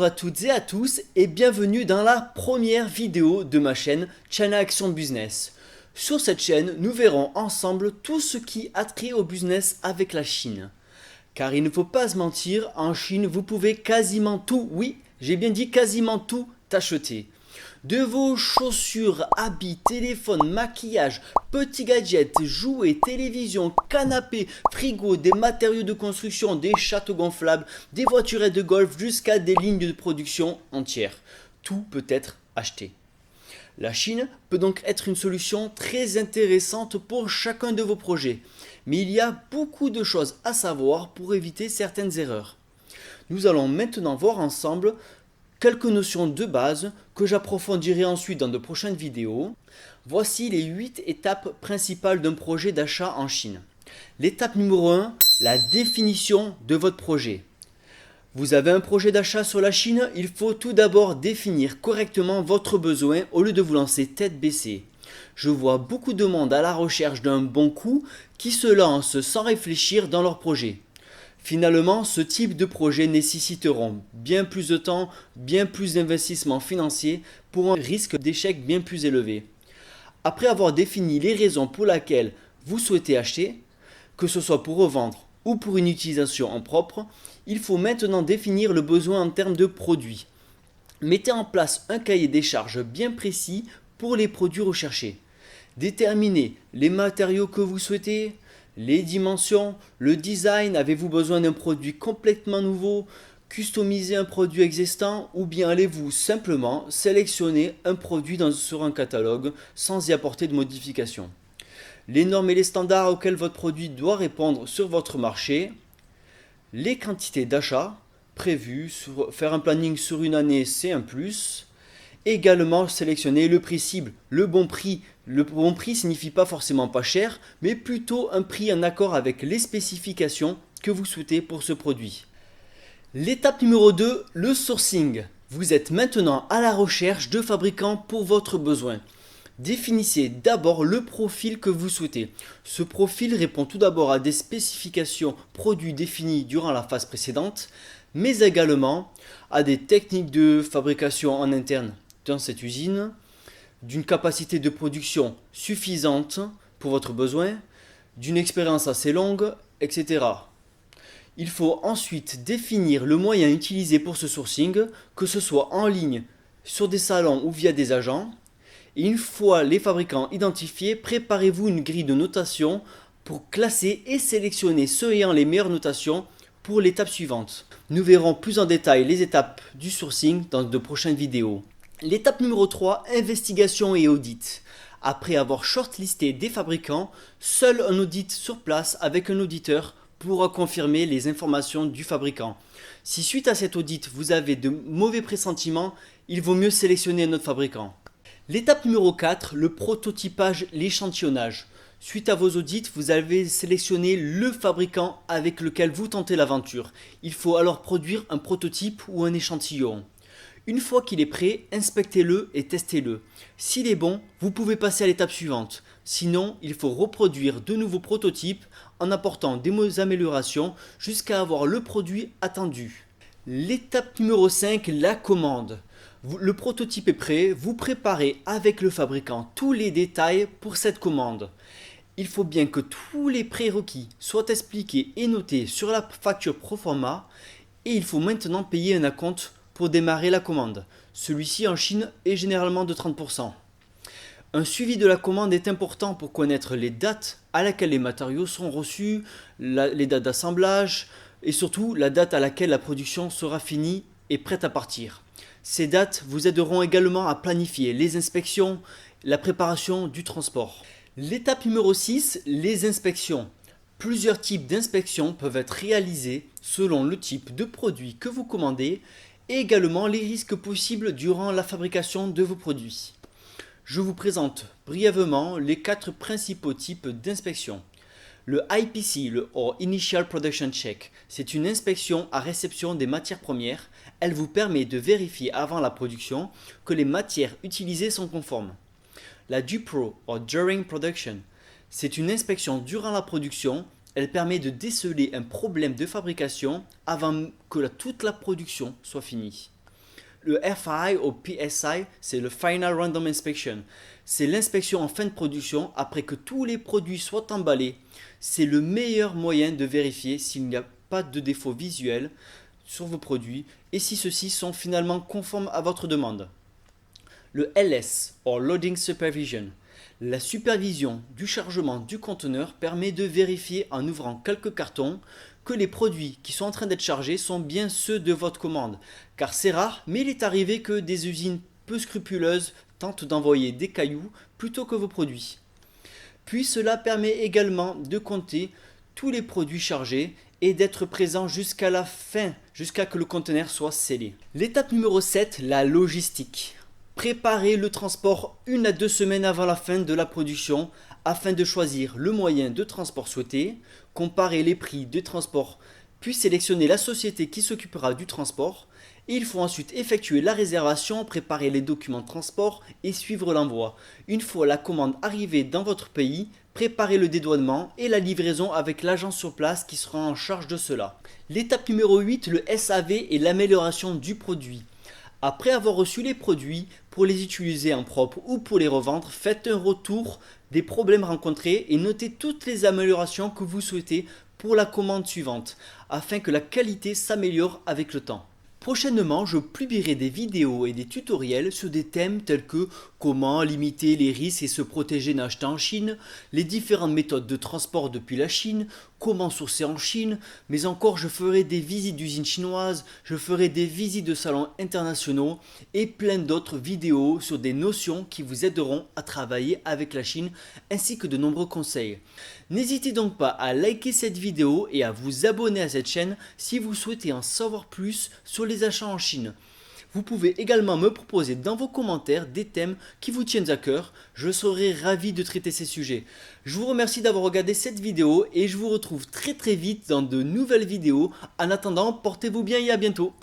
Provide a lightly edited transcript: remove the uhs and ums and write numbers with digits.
Bonjour à toutes et à tous et bienvenue dans la première vidéo de ma chaîne China Action Business. Sur cette chaîne, nous verrons ensemble tout ce qui a trait au business avec la Chine. Car il ne faut pas se mentir, en Chine vous pouvez quasiment tout, oui, j'ai bien dit quasiment tout acheter. De vos chaussures, habits, téléphones, maquillage, petits gadgets, jouets, télévision, canapés, frigo, des matériaux de construction, des châteaux gonflables, des voiturettes de golf jusqu'à des lignes de production entières. Tout peut être acheté. La Chine peut donc être une solution très intéressante pour chacun de vos projets. Mais il y a beaucoup de choses à savoir pour éviter certaines erreurs. Nous allons maintenant voir ensemble quelques notions de base que j'approfondirai ensuite dans de prochaines vidéos. Voici les 8 étapes principales d'un projet d'achat en Chine. L'étape numéro 1, la définition de votre projet. Vous avez un projet d'achat sur la Chine, il faut tout d'abord définir correctement votre besoin au lieu de vous lancer tête baissée. Je vois beaucoup de monde à la recherche d'un bon coup qui se lance sans réfléchir dans leur projet. Finalement, ce type de projet nécessiteront bien plus de temps, bien plus d'investissement financier pour un risque d'échec bien plus élevé. Après avoir défini les raisons pour lesquelles vous souhaitez acheter, que ce soit pour revendre ou pour une utilisation en propre, il faut maintenant définir le besoin en termes de produits. Mettez en place un cahier des charges bien précis pour les produits recherchés. Déterminez les matériaux que vous souhaitez, les dimensions, le design, avez-vous besoin d'un produit complètement nouveau, customiser un produit existant ou bien allez-vous simplement sélectionner un produit sur un catalogue sans y apporter de modifications. Les normes et les standards auxquels votre produit doit répondre sur votre marché, les quantités d'achat prévues, faire un planning sur une année c'est un plus. Également sélectionner le prix cible, le bon prix. Le bon prix signifie pas forcément pas cher, mais plutôt un prix en accord avec les spécifications que vous souhaitez pour ce produit. L'étape numéro 2, le sourcing. Vous êtes maintenant à la recherche de fabricants pour votre besoin. Définissez d'abord le profil que vous souhaitez. Ce profil répond tout d'abord à des spécifications produits définies durant la phase précédente, mais également à des techniques de fabrication en interne dans cette usine, d'une capacité de production suffisante pour votre besoin, d'une expérience assez longue, etc. Il faut ensuite définir le moyen utilisé pour ce sourcing, que ce soit en ligne, sur des salons ou via des agents. Et une fois les fabricants identifiés, préparez-vous une grille de notation pour classer et sélectionner ceux ayant les meilleures notations pour l'étape suivante. Nous verrons plus en détail les étapes du sourcing dans de prochaines vidéos. L'étape numéro 3, investigation et audit. Après avoir shortlisté des fabricants, seul un audit sur place avec un auditeur pourra confirmer les informations du fabricant. Si suite à cet audit vous avez de mauvais pressentiments, il vaut mieux sélectionner un autre fabricant. L'étape numéro 4, le prototypage, l'échantillonnage. Suite à vos audits, vous avez sélectionné le fabricant avec lequel vous tentez l'aventure. Il faut alors produire un prototype ou un échantillon. Une fois qu'il est prêt, inspectez-le et testez-le. S'il est bon, vous pouvez passer à l'étape suivante. Sinon, il faut reproduire de nouveaux prototypes en apportant des améliorations jusqu'à avoir le produit attendu. L'étape numéro 5, la commande. Le prototype est prêt, vous préparez avec le fabricant tous les détails pour cette commande. Il faut bien que tous les prérequis soient expliqués et notés sur la facture proforma et il faut maintenant payer un acompte pour démarrer la commande. Celui-ci en Chine est généralement de 30%. Un suivi de la commande est important pour connaître les dates à laquelle les matériaux sont reçus, les dates d'assemblage et surtout la date à laquelle la production sera finie et prête à partir. Ces dates vous aideront également à planifier les inspections, la préparation du transport. L'étape numéro 6, les inspections. Plusieurs types d'inspections peuvent être réalisées selon le type de produit que vous commandez et également les risques possibles durant la fabrication de vos produits. Je vous présente brièvement les 4 principaux types d'inspections. Le IPC, le Initial Production Check, c'est une inspection à réception des matières premières. Elle vous permet de vérifier avant la production que les matières utilisées sont conformes. La DUPRO, During Production, c'est une inspection durant la production. Elle permet de déceler un problème de fabrication avant que toute la production soit finie. Le FI ou PSI, c'est le Final Random Inspection. C'est l'inspection en fin de production après que tous les produits soient emballés. C'est le meilleur moyen de vérifier s'il n'y a pas de défaut visuel sur vos produits et si ceux-ci sont finalement conformes à votre demande. Le LS, ou Loading Supervision. La supervision du chargement du conteneur permet de vérifier en ouvrant quelques cartons que les produits qui sont en train d'être chargés sont bien ceux de votre commande. Car c'est rare, mais il est arrivé que des usines peu scrupuleuses tentent d'envoyer des cailloux plutôt que vos produits. Puis cela permet également de compter tous les produits chargés et d'être présent jusqu'à la fin, jusqu'à que le conteneur soit scellé. L'étape numéro 7, la logistique. Préparez le transport 1 à 2 semaines avant la fin de la production afin de choisir le moyen de transport souhaité, comparer les prix de transport, puis sélectionner la société qui s'occupera du transport. Il faut ensuite effectuer la réservation, préparer les documents de transport et suivre l'envoi. Une fois la commande arrivée dans votre pays, préparez le dédouanement et la livraison avec l'agent sur place qui sera en charge de cela. L'étape numéro 8, le SAV et l'amélioration du produit. Après avoir reçu les produits, pour les utiliser en propre ou pour les revendre, faites un retour des problèmes rencontrés et notez toutes les améliorations que vous souhaitez pour la commande suivante, afin que la qualité s'améliore avec le temps. Prochainement, je publierai des vidéos et des tutoriels sur des thèmes tels que comment limiter les risques et se protéger en achetant en Chine, les différentes méthodes de transport depuis la Chine, comment sourcer en Chine, mais encore je ferai des visites d'usines chinoises, je ferai des visites de salons internationaux et plein d'autres vidéos sur des notions qui vous aideront à travailler avec la Chine ainsi que de nombreux conseils. N'hésitez donc pas à liker cette vidéo et à vous abonner à cette chaîne si vous souhaitez en savoir plus sur les achats en Chine. Vous pouvez également me proposer dans vos commentaires des thèmes qui vous tiennent à cœur, je serai ravi de traiter ces sujets. Je vous remercie d'avoir regardé cette vidéo et je vous retrouve très vite dans de nouvelles vidéos. En attendant, portez-vous bien et à bientôt.